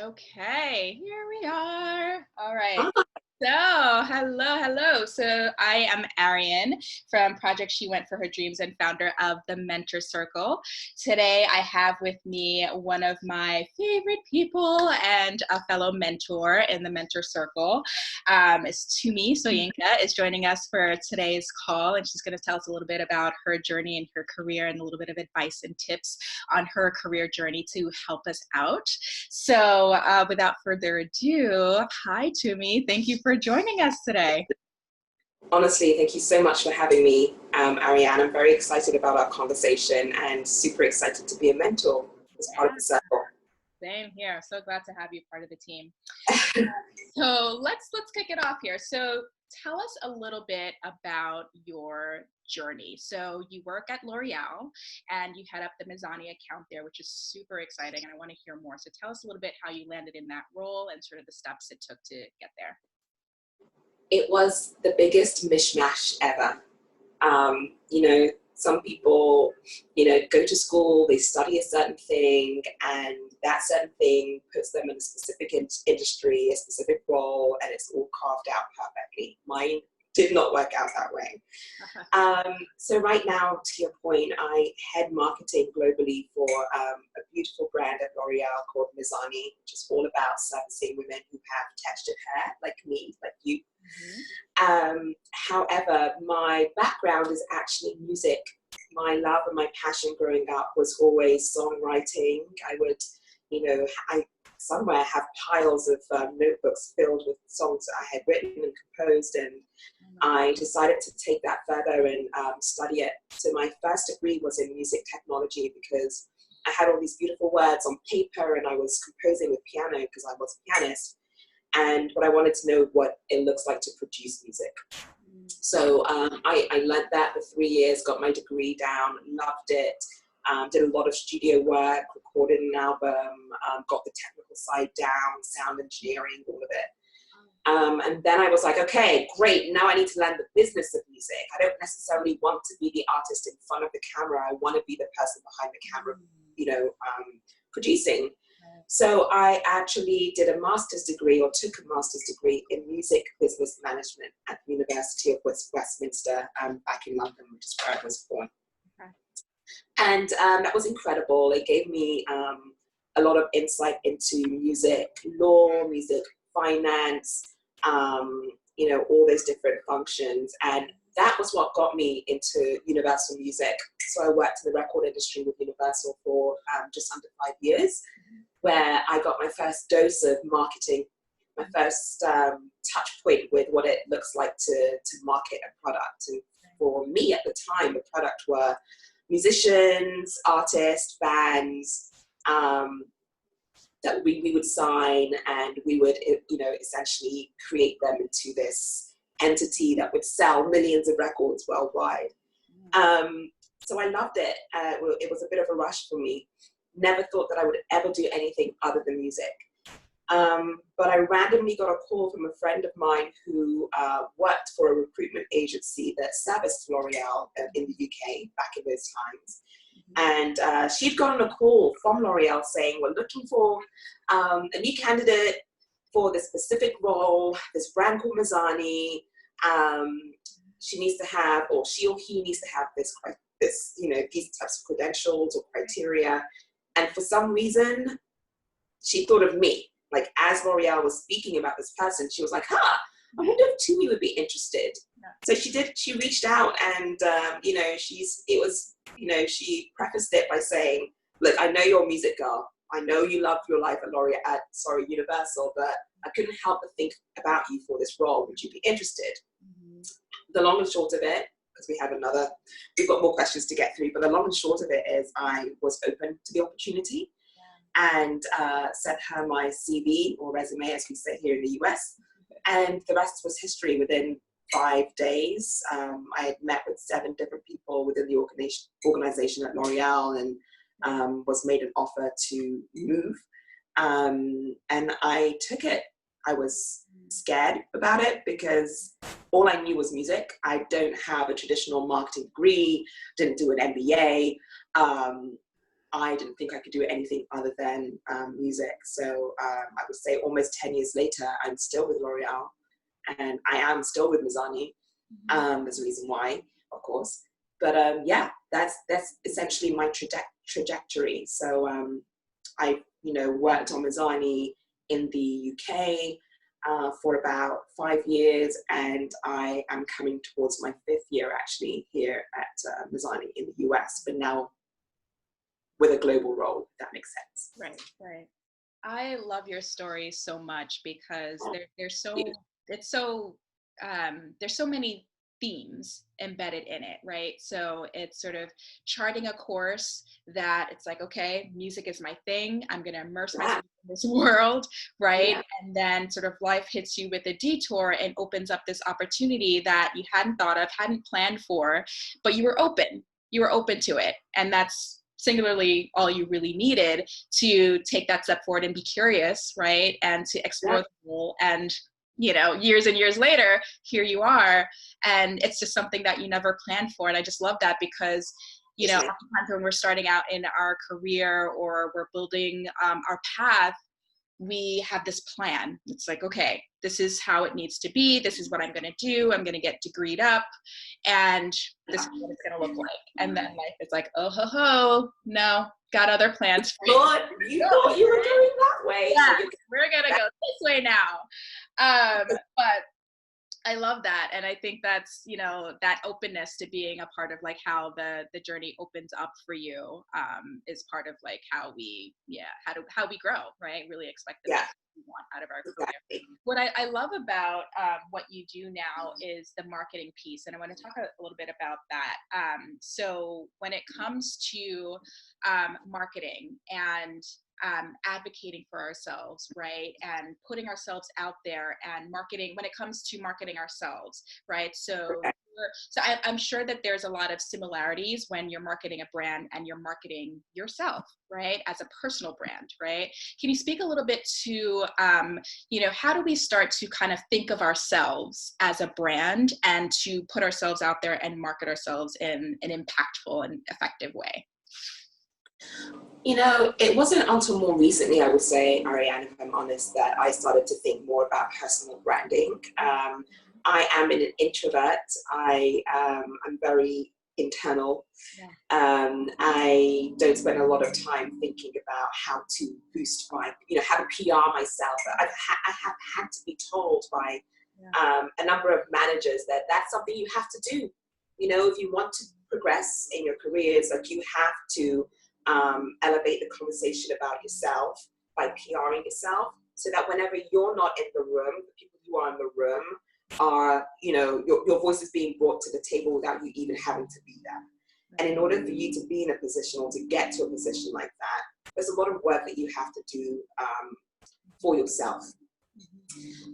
Okay, here we are. All right. Ah, So, hello. So, I am Arian from Project She Went for Her Dreams and founder of the Mentor Circle. Today, I have with me one of my favorite people and a fellow mentor in the Mentor Circle. Is Tumi Soyinka is joining us for today's call, and she's going to tell us a little bit about her journey and her career and a little bit of advice and tips on her career journey to help us out. So, without further ado, hi, Tumi. Thank you for joining us today. honestly, thank you so much for having me, Ariane. I'm very excited about our conversation and super excited to be a mentor as part of Yeah, the circle. same here. So glad to have you part of the team. So let's kick it off here. So tell us a little bit about your journey. So you work at L'Oreal and you head up the Mizani account there, which is super exciting, and I want to hear more. So tell us a little bit how you landed in that role and sort of the steps it took to get there. It was the biggest mishmash ever. Some people, go to school, they study a certain thing, and that certain thing puts them in a specific industry, a specific role, and it's all carved out perfectly. Mine did not work out that way. So right now, to your point, I head marketing globally for a beautiful brand at L'Oreal called Mizani, which is all about servicing women who have textured hair, like me, like you. However, my background is actually music. My love and my passion growing up was always songwriting. I would, I somewhere have piles of notebooks filled with songs that I had written and composed, and I decided to take that further and study it. So my first degree was in music technology because I had all these beautiful words on paper and I was composing with piano because I was a pianist. But I wanted to know what it looks like to produce music. So I learned that for 3 years, got my degree down, loved it, did a lot of studio work, recorded an album, got the technical side down, sound engineering, all of it. And then I was like, okay, great, now I need to learn the business of music. I don't necessarily want to be the artist in front of the camera. I want to be the person behind the camera, producing. So I actually did a master's degree, or took a master's degree in music business management at the University of Westminster, back in London, which is where I was born. Okay. And that was incredible. It gave me a lot of insight into music law, music finance, all those different functions. And that was what got me into Universal Music. So I worked in the record industry with Universal for just under 5 years, where I got my first dose of marketing, my first touch point with what it looks like to market a product. And for me at the time, the product were musicians, artists, bands that we would sign, and we would, essentially create them into this entity that would sell millions of records worldwide. So I loved it. It was a bit of a rush for me. Never thought that I would ever do anything other than music. But I randomly got a call from a friend of mine who worked for a recruitment agency that serviced L'Oreal in the UK back in those times. And she'd gotten a call from L'Oreal saying, we're looking for a new candidate for this specific role, this brand called Mizani. She needs to have, or she or he needs to have these types of credentials or criteria. And for some reason, she thought of me. Like, as L'Oreal was speaking about this person, she was like, I wonder if Tumi would be interested. Yeah. So she did. She reached out, and she prefaced it by saying, "Look, I know you're a music girl. I know you love your life at Universal, but I couldn't help but think about you for this role. Would you be interested?" The long and short of it, because we've got more questions to get through, but the long and short of it is I was open to the opportunity. And sent her my CV, or resume as we say here in the US, and the rest was history. Within 5 days, I had met with 7 different people within the organization at L'Oreal, and was made an offer to move, and I took it. I was scared about it because all I knew was music. I don't have a traditional marketing degree, didn't do an MBA. I didn't think I could do anything other than music. So I would say almost 10 years later, I'm still with L'Oreal, and I am still with Mizani. There's a reason why, of course. But yeah, that's essentially my trajectory. So I, worked on Mizani in the UK for about 5 years, and I am coming towards my 5th year actually here at Mizani in the US, but now with a global role, if that makes sense. Right, right. I love your story so much because there's so many themes embedded in it, right? So it's sort of charting a course that it's like, okay, music is my thing. I'm going to immerse myself in this world, right? Yeah. And then sort of life hits you with a detour and opens up this opportunity that you hadn't thought of, hadn't planned for, but you were open. You were open to it. And that's singularly all you really needed to take that step forward and be curious, right? And to explore the role. And years and years later, here you are, and it's just something that you never planned for. And I just love that because, oftentimes when we're starting out in our career or we're building our path, we have this plan. It's like, okay, this is how it needs to be. This is what I'm going to do. I'm going to get degreed up, and this is what it's going to look like. And then life is like, oh, no, got other plans for you. You thought you were going that way. Yeah, so we're going to go this way now. But I love that. And I think that's, that openness to being a part of like how the journey opens up for you is part of like how we grow, right? Really expect the best we want out of our career. Exactly. What I love about what you do now is the marketing piece. And I want to talk a little bit about that. So when it comes to marketing and advocating for ourselves, right? And putting ourselves out there and marketing when it comes to marketing ourselves, right? So I'm sure that there's a lot of similarities when you're marketing a brand and you're marketing yourself, right? As a personal brand, right? Can you speak a little bit to, how do we start to kind of think of ourselves as a brand and to put ourselves out there and market ourselves in an impactful and effective way? It wasn't until more recently, I would say, Ariane, if I'm honest, that I started to think more about personal branding. I am an introvert. I'm very internal. I don't spend a lot of time thinking about how to boost how to PR myself. I have had to be told by a number of managers that that's something you have to do. If you want to progress in your careers, like you have to elevate the conversation about yourself by PRing yourself, so that whenever you're not in the room, the people who are in the room are, your voice is being brought to the table without you even having to be there. And in order for you to be in a position or to get to a position like that, there's a lot of work that you have to do for yourself.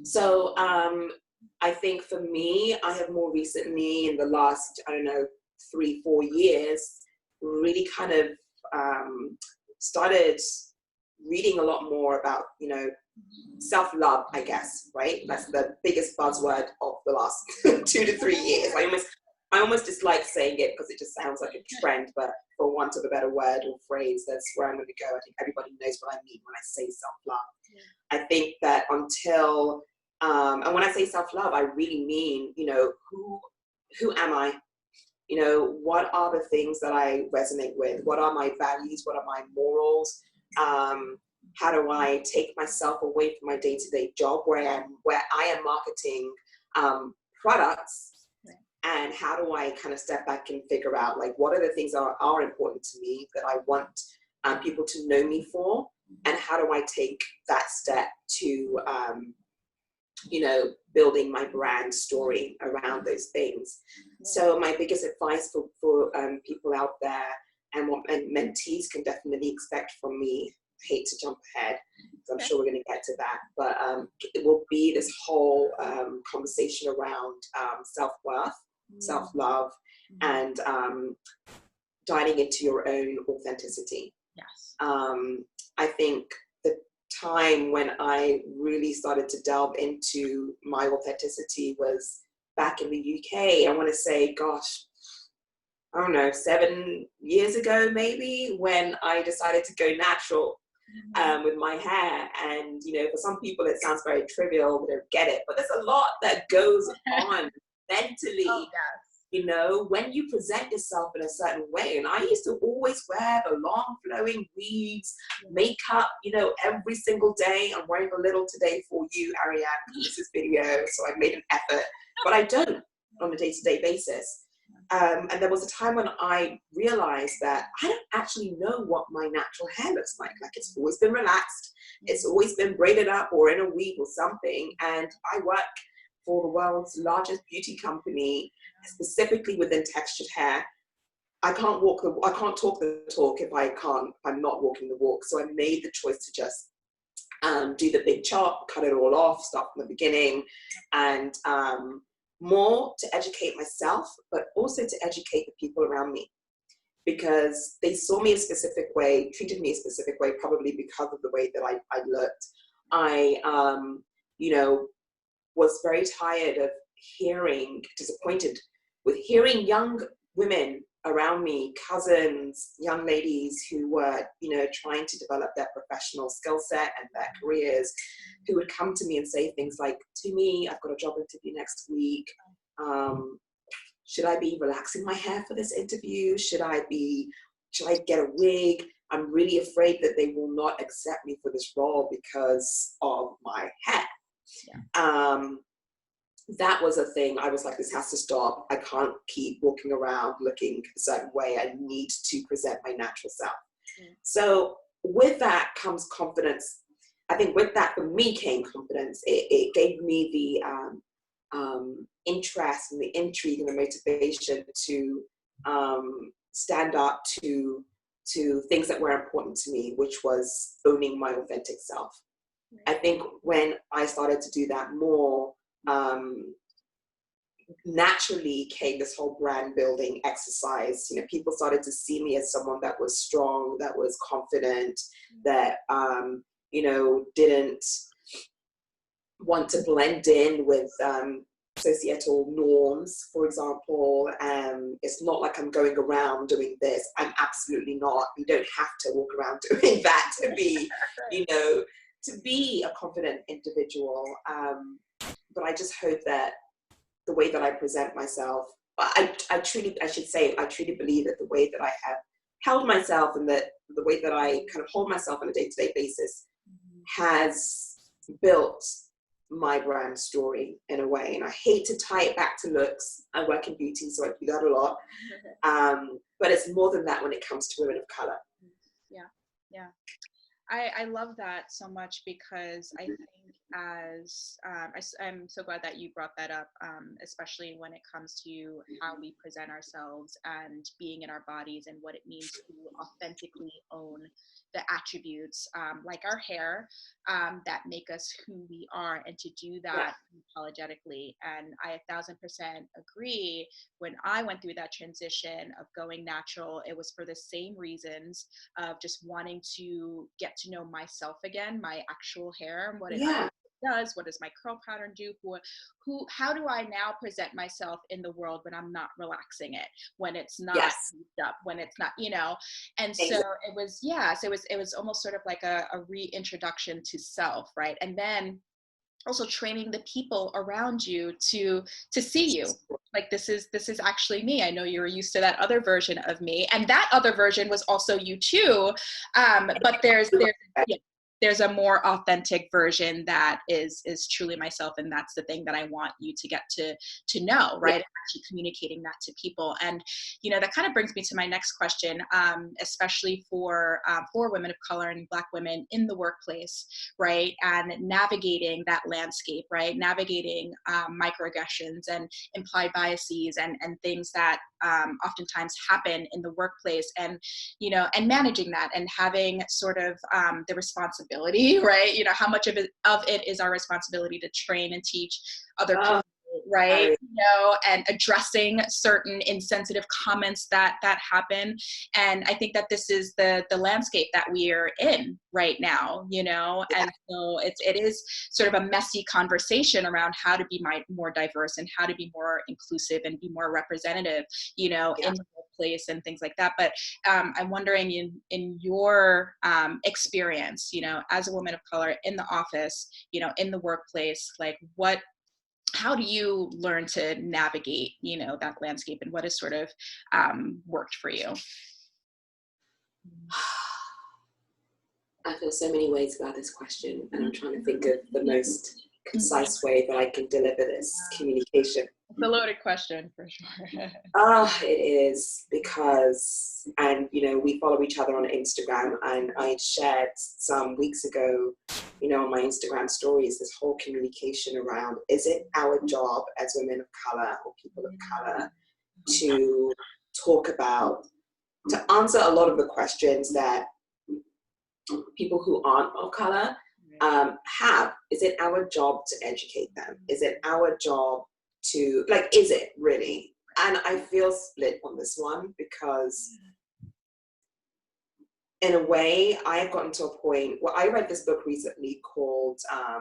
So I think for me, I have more recently in the last, 3-4 years, really kind of started reading a lot more about, self-love, I guess, right? That's the biggest buzzword of the last 2 to 3 years. I almost dislike saying it because it just sounds like a trend, but for want of a better word or phrase, that's where I'm going to go. I think everybody knows what I mean when I say self-love. I think that until, and when I say self-love, I really mean, who am I? What are the things that I resonate with? What are my values? What are my morals? How do I take myself away from my day-to-day job where I am marketing products? And how do I kind of step back and figure out, like, what are the things that are important to me that I want people to know me for? And how do I take that step to, building my brand story around those things? So my biggest advice for people out there and what mentees can definitely expect from me, I hate to jump ahead, because I'm sure we're going to get to that, but it will be this whole conversation around self-worth, self-love, and diving into your own authenticity. Yes. I think the time when I really started to delve into my authenticity was back in the UK. I want to say, gosh, I don't know, 7 years ago, maybe, when I decided to go natural with my hair. And, you know, for some people it sounds very trivial, they don't get it, but there's a lot that goes on mentally. Oh, yes. You know, when you present yourself in a certain way. And I used to always wear the long flowing weaves, makeup, you know, every single day. I'm wearing a little today for you, Ariane, because this is video, so I've made an effort, but I don't on a day-to-day basis. And there was a time when I realized that I don't actually know what my natural hair looks like. Like, it's always been relaxed. It's always been braided up or in a weave or something. And I work for the world's largest beauty company, specifically within textured hair. I can't talk the talk if I'm not walking the walk. So I made the choice to just do the big chop, cut it all off, start from the beginning, and more to educate myself, but also to educate the people around me, because they saw me a specific way, treated me a specific way, probably because of the way that I looked. I, you know, was very tired of disappointed with hearing young women around me, cousins, young ladies who were, you know, trying to develop their professional skill set and their careers, who would come to me and say things like, Tumi, I've got a job interview next week. Should I be relaxing my hair for this interview? Should I get a wig? I'm really afraid that they will not accept me for this role because of my hair. Yeah. That was a thing. I was like, this has to stop. I can't keep walking around looking a certain way. I need to present my natural self. So with that comes confidence. I think with that, for me, came confidence. It gave me the interest and the intrigue and the motivation to stand up to things that were important to me, which was owning my authentic self. I think when I started to do that more, naturally came this whole brand building exercise. You know, people started to see me as someone that was strong, that was confident, that you know, didn't want to blend in with societal norms, for example. It's not like I'm going around doing this. I'm absolutely not. You don't have to walk around doing that to be, you know, to be a confident individual. But I just hope that the way that I present myself, I truly believe that the way that I have held myself and that the way that I kind of hold myself on a day-to-day basis has built my brand story in a way. And I hate to tie it back to looks. I work in beauty, so I do that a lot. But it's more than that when it comes to women of color. Yeah. I love that so much, because I think I'm so glad that you brought that up, especially when it comes to how we present ourselves and being in our bodies and what it means to authentically own the attributes, like our hair, that make us who we are, and to do that unapologetically. And I 1000% agree. When I went through that transition of going natural, it was for the same reasons of just wanting to get to know myself again, my actual hair, and what it does, what does my curl pattern do, how do I now present myself in the world when I'm not relaxing it, when it's not up, when it's not, you know. And so it was almost sort of like a reintroduction to self, right? And then also training the people around you to see you like, this is actually me. I know you were used to that other version of me, and that other version was also you too, but there's a more authentic version that is truly myself, and that's the thing that I want you to get to know, right? Actually communicating that to people. And you know, that kind of brings me to my next question, especially for women of color and Black women in the workplace, right? And navigating that landscape, right? Navigating microaggressions and implied biases and things that oftentimes happen in the workplace, and you know, and managing that and having sort of the responsibility, right? You know, how much of it is our responsibility to train and teach other people, right? You know, and addressing certain insensitive comments that happen. And I think that this is the landscape that we are in right now, you know. And so it is sort of a messy conversation around how to be more diverse and how to be more inclusive and be more representative, you know, in the workplace and things like that. But I'm wondering in your experience, you know, as a woman of color in the office, you know, in the workplace, like how do you learn to navigate, you know, that landscape, and what has sort of worked for you? I feel so many ways about this question, and I'm trying to think of the most concise way that I can deliver this communication. It's a loaded question for sure. Oh, it is, because, and you know, we follow each other on Instagram, and I shared some weeks ago, you know, on my Instagram stories, this whole communication around, is it our job as women of color or people of color to talk about, to answer a lot of the questions that people who aren't of color have? Is it our job to educate them? Is it our job to, like, is it really? And I feel split on this one, because in a way I've gotten to a point where I read this book recently called I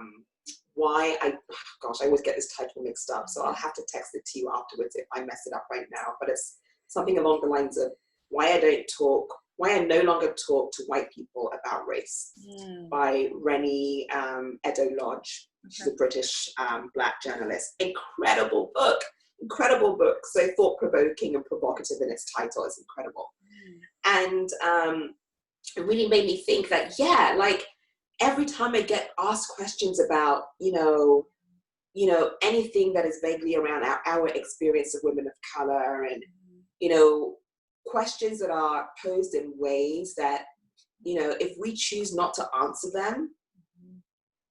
always get this title mixed up, so I'll have to text it to you afterwards if I mess it up right now, but it's something along the lines of why I no longer talk to white people about race, by Rennie Edo-Lodge. She's a British Black journalist. Incredible book, so thought-provoking and provocative in its title. It's incredible. And it really made me think that, yeah, like every time I get asked questions about, you know, anything that is vaguely around our experience of women of color, and, you know, questions that are posed in ways that, you know, if we choose not to answer them,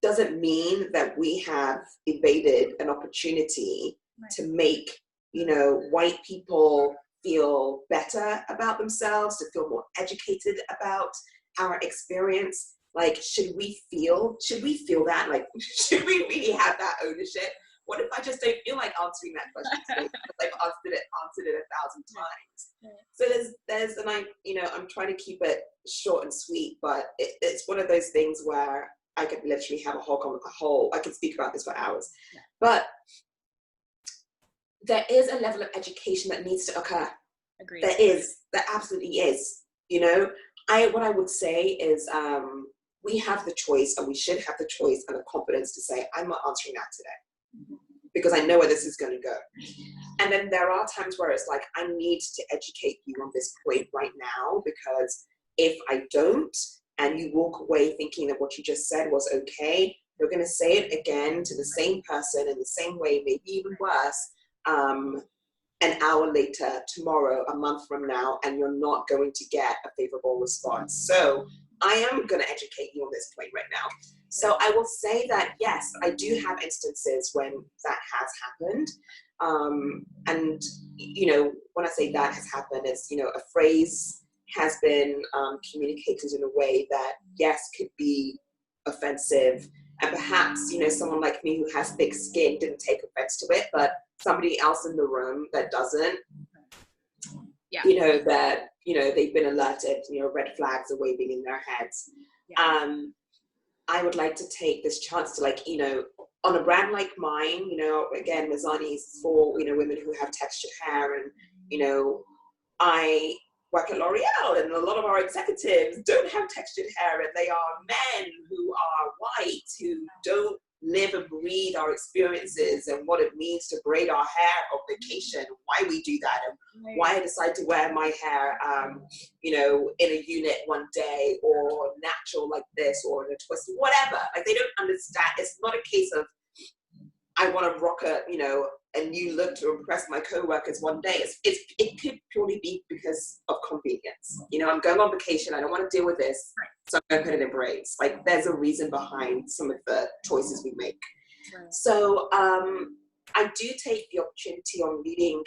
doesn't mean that we have evaded an opportunity to make, you know, white people feel better about themselves, to feel more educated about our experience. Like, should we feel that? Like, should we really have that ownership? What if I just don't feel like answering that question today because I've answered it 1,000 times? So there's I'm trying to keep it short and sweet, but it's one of those things where I could literally have I could speak about this for hours. But there is a level of education that needs to occur. Agreed. There absolutely is. You know, what I would say is we have the choice, and we should have the choice and the confidence to say, I'm not answering that today, because I know where this is going to go. And then there are times where it's like, I need to educate you on this point right now, because if I don't, and you walk away thinking that what you just said was okay, you're going to say it again to the same person in the same way, maybe even worse, an hour later, tomorrow, a month from now, and you're not going to get a favorable response. So I am going to educate you on this point right now. So I will say that, yes, I do have instances when that has happened. And, you know, when I say that has happened, it's, you know, a phrase has been communicated in a way that, yes, could be offensive. And perhaps, you know, someone like me who has thick skin didn't take offense to it, but somebody else in the room that doesn't, you know, that, you know, they've been alerted, you know, red flags are waving in their heads. I would like to take this chance to, like, you know, on a brand like mine, you know, again, Mizani is for, you know, women who have textured hair, and, you know, I work at Loreal, and a lot of our executives don't have textured hair, and they are men who are white, who don't live and breathe our experiences and what it means to braid our hair on vacation, why we do that, and why I decide to wear my hair, you know, in a unit one day, or natural like this, or in a twist, whatever. Like, they don't understand. It's not a case of I want to rock a, you know, a new look to impress my co-workers one day. It could purely be because of convenience. You know, I'm going on vacation, I don't want to deal with this, so I'm going to put it in braids. Like, there's a reason behind some of the choices we make. So I do take the opportunity on leading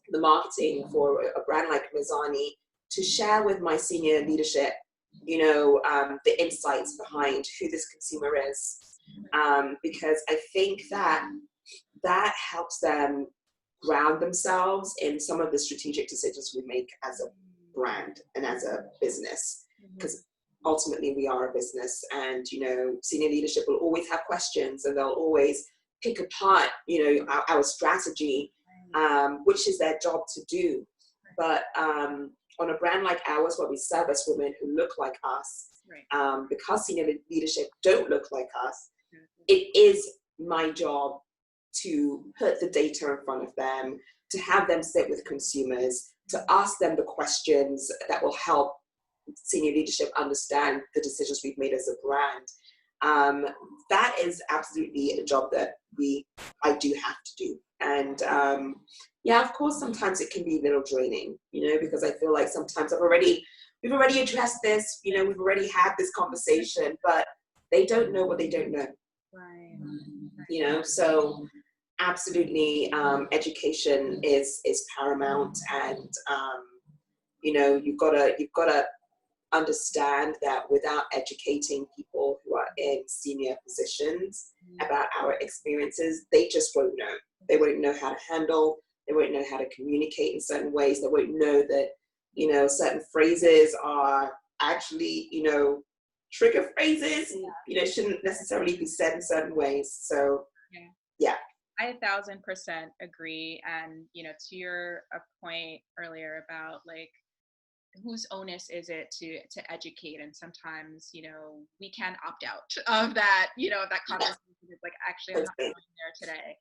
the marketing for a brand like Mizani to share with my senior leadership, you know, the insights behind who this consumer is. Because I think that helps them ground themselves in some of the strategic decisions we make as a brand and as a business. Because ultimately we are a business, and, you know, senior leadership will always have questions, and they'll always pick apart, you know, our strategy, which is their job to do. But on a brand like ours, where we service women who look like us, because senior leadership don't look like us, it is my job to put the data in front of them, to have them sit with consumers, to ask them the questions that will help senior leadership understand the decisions we've made as a brand. That is absolutely a job that I do have to do. And yeah, of course, sometimes it can be a little draining, because I feel like sometimes we've already addressed this, we've already had this conversation, but they don't know what they don't know. Right. So absolutely, education is paramount, and you've got to understand that without educating people who are in senior positions about our experiences, they just won't know. They won't know how to handle, they won't know how to communicate in certain ways, they won't know that, certain phrases are actually, trigger phrases, and, shouldn't necessarily be said in certain ways. So, yeah. I 1,000% agree. And, to your point earlier about like, whose onus is it to educate? And sometimes, we can opt out of that, of that conversation. It's like, actually, I'm not going there today.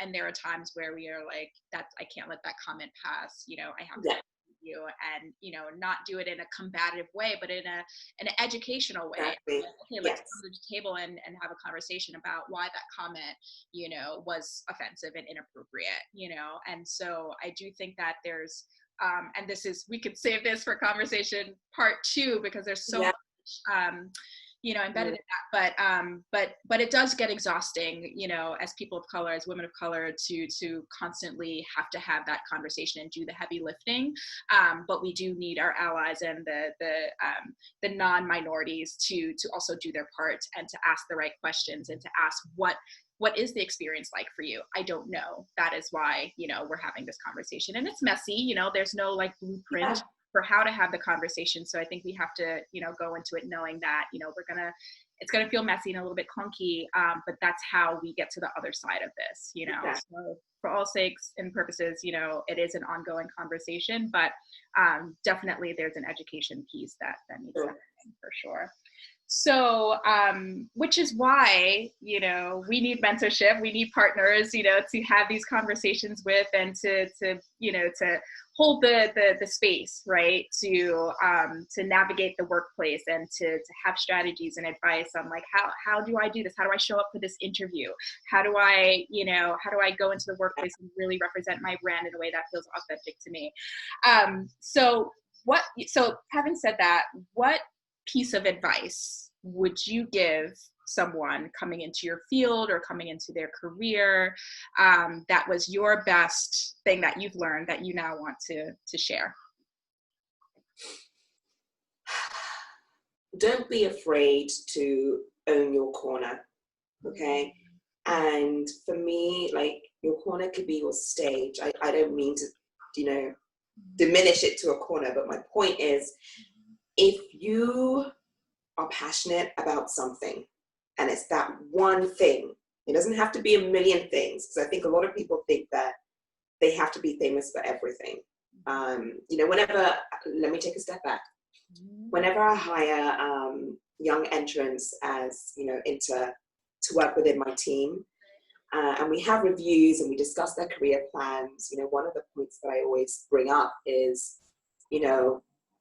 And there are times where we are like, I can't let that comment pass. I have to you, and not do it in a combative way, but in an educational way. Exactly. Okay, let's come to the table and have a conversation about why that comment was offensive and inappropriate. And so I do think that there's and we could save this for conversation part 2, because there's so much embedded in that, but it does get exhausting, as people of color, as women of color, to constantly have to have that conversation and do the heavy lifting. But we do need our allies and the non-minorities to also do their part, and to ask the right questions, and to ask what is the experience like for you? I don't know. That is why, we're having this conversation, and it's messy, there's no like blueprint for how to have the conversation. So I think we have to, go into it knowing that, it's going to feel messy and a little bit clunky, but that's how we get to the other side of this, So for all sakes and purposes, it is an ongoing conversation, but definitely there's an education piece that needs to happen for sure. So, which is why, we need mentorship, we need partners, to have these conversations with, and to hold the space, right, to navigate the workplace, and to have strategies and advice on like, how do I do this? How do I show up for this interview? How do I go into the workplace and really represent my brand in a way that feels authentic to me? So having said that, what piece of advice would you give someone coming into your field or coming into their career, that was your best thing that you've learned that you now want to share? Don't be afraid to own your corner, okay? And for me, like, your corner could be your stage. I don't mean to, diminish it to a corner, but my point is, if you are passionate about something, and it's that one thing, it doesn't have to be a million things, because I think a lot of people think that they have to be famous for everything. Let me take a step back. Whenever I hire young entrants as, to work within my team, and we have reviews and we discuss their career plans, one of the points that I always bring up is,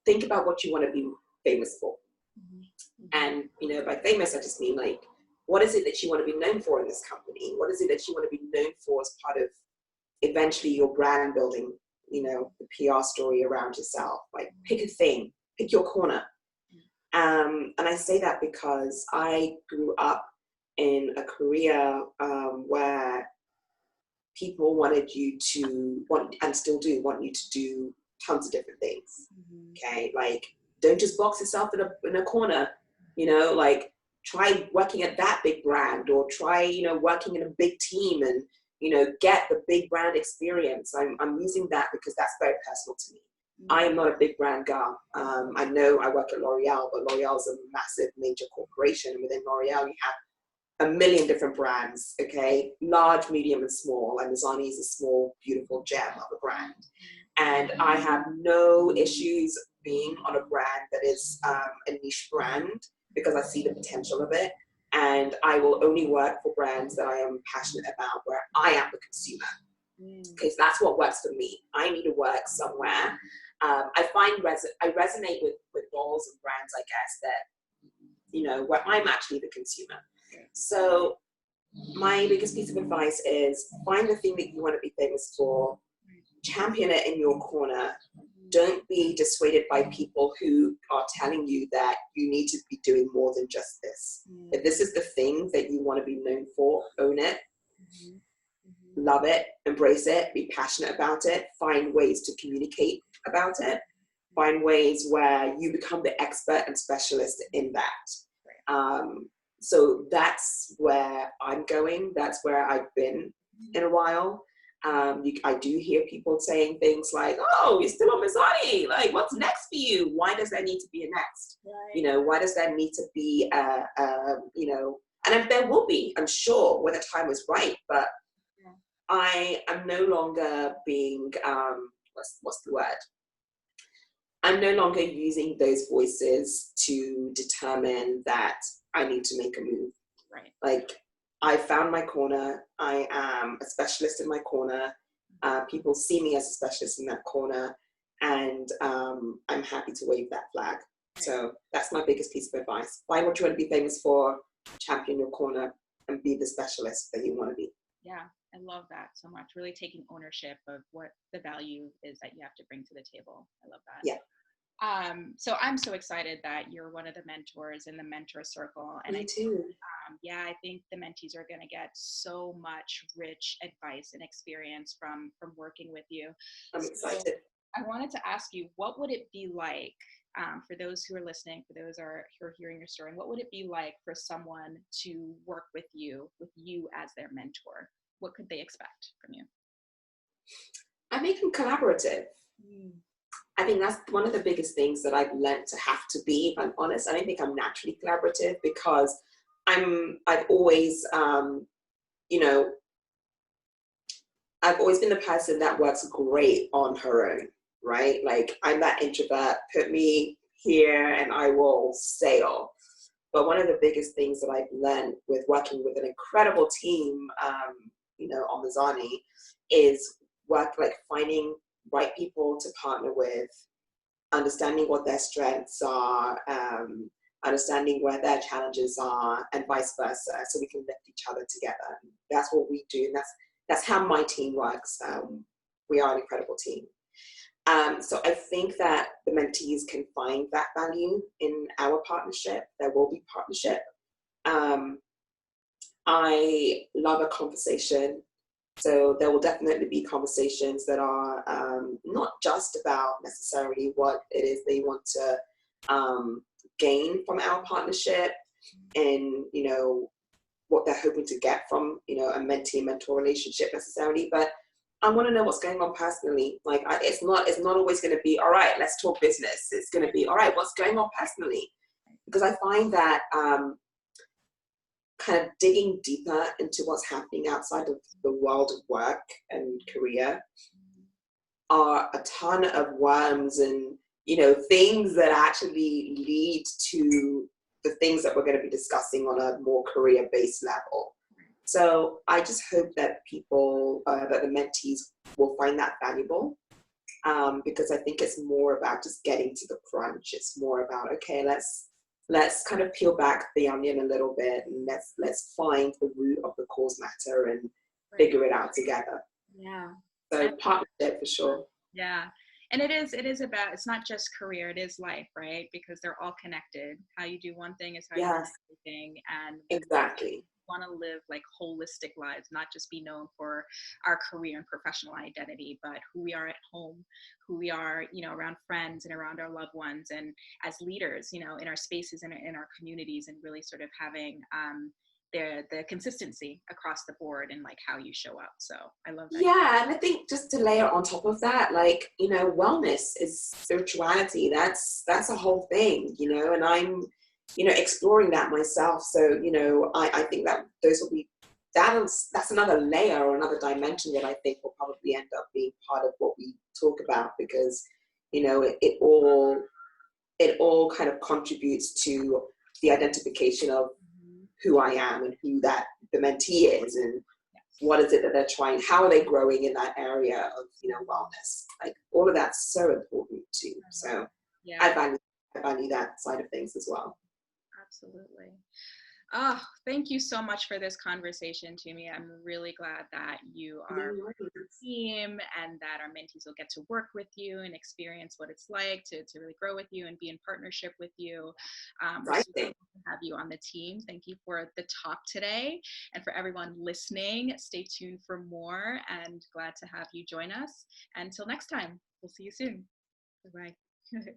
think about what you want to be famous for. And, by famous, I just mean like, what is it that you want to be known for in this company? What is it that you want to be known for as part of eventually your brand building, the PR story around yourself? Like, pick a thing, pick your corner. And I say that because I grew up in a career where people wanted you to and still do want you to do tons of different things. Okay, like, don't just box yourself in a corner. Like, try working at that big brand, or try working in a big team, and get the big brand experience. I'm using that because that's very personal to me. I am not a big brand girl. I know I work at Loreal, but Loreal is a massive major corporation, and within Loreal you have a million different brands, okay? Large, medium, and small. And Mizani is a small, beautiful gem of a brand. And I have no issues being on a brand that is a niche brand because I see the potential of it. And I will only work for brands that I am passionate about, where I am the consumer. Because that's what works for me. I need to work somewhere. I find I resonate with roles and brands, I guess, that, where I'm actually the consumer. So my biggest piece of advice is find the thing that you want to be famous for, champion it in your corner. Don't be dissuaded by people who are telling you that you need to be doing more than just this. If this is the thing that you want to be known for, own it, love it, embrace it, be passionate about it, find ways to communicate about it, find ways where you become the expert and specialist in that. So that's where I'm going. That's where I've been in a while. I do hear people saying things like, oh, you're still on Mizani. Like, what's next for you? Why does there need to be a next? Right. Why does there need to be, and there will be, I'm sure, when the time is right. But I am no longer being, what's the word? I'm no longer using those voices to determine that I need to make a move. Right. Like, I found my corner. I am a specialist in my corner. People see me as a specialist in that corner, and I'm happy to wave that flag. So that's my biggest piece of advice. Find what you want to be famous for, champion your corner, and be the specialist that you want to be. Yeah, I love that so much. Really taking ownership of what the value is that you have to bring to the table. I love that. Yeah. So I'm so excited that you're one of the mentors in the mentor circle. And Me too. I think the mentees are going to get so much rich advice and experience from working with you. I'm excited. I wanted to ask you, what would it be like for those who are listening, for those who are hearing your story, what would it be like for someone to work with you as their mentor? What could they expect from you? I make them collaborative. I think that's one of the biggest things that I've learned to have to be, if I'm honest. I don't think I'm naturally collaborative because I've always, I've always been the person that works great on her own, right? Like, I'm that introvert, put me here and I will sail. But one of the biggest things that I've learned with working with an incredible team, on Mizani, is finding right people to partner with, understanding what their strengths are, understanding where their challenges are, and vice versa, so we can lift each other together. That's what we do, and that's how my team works. We are an incredible team. So I think that the mentees can find that value in our partnership. There will be partnership. I love a conversation. So there will definitely be conversations that are not just about necessarily what it is they want to gain from our partnership and, what they're hoping to get from, a mentee-mentor relationship necessarily, but I want to know what's going on personally. Like, it's not always going to be, all right, let's talk business. It's going to be, all right, what's going on personally? Because I find that kind of digging deeper into what's happening outside of the world of work and career are a ton of worms and, things that actually lead to the things that we're going to be discussing on a more career-based level. So I just hope that people, that the mentees will find that valuable, because I think it's more about just getting to the crunch. It's more about, okay, let's kind of peel back the onion a little bit and let's find the root of the cause matter and figure it out together. Yeah. So partnership for sure. Yeah. And it is about, it's not just career, it is life, right? Because they're all connected. How you do one thing is how you do everything. And exactly. Want to live like holistic lives, not just be known for our career and professional identity, but who we are at home, who we are, around friends and around our loved ones, and as leaders, in our spaces and in our communities, and really sort of having the consistency across the board and like how you show up. So I love that. Yeah, and I think just to layer on top of that, like, wellness is spirituality. That's a whole thing, and I'm exploring that myself. So, I think that those will be that's another layer or another dimension that I think will probably end up being part of what we talk about, because it all kind of contributes to the identification of who I am and who that the mentee is, and what is it that they're trying, how are they growing in that area of wellness. Like all of that's so important too. So Yeah. I value that side of things as well. Absolutely. Oh, thank you so much for this conversation, Tumi. I'm really glad that you are part of the team and that our mentees will get to work with you and experience what it's like to really grow with you and be in partnership with you. We're super happy to have you on the team. Thank you for the talk today. And for everyone listening, stay tuned for more, and glad to have you join us. Until next time, we'll see you soon. Bye-bye.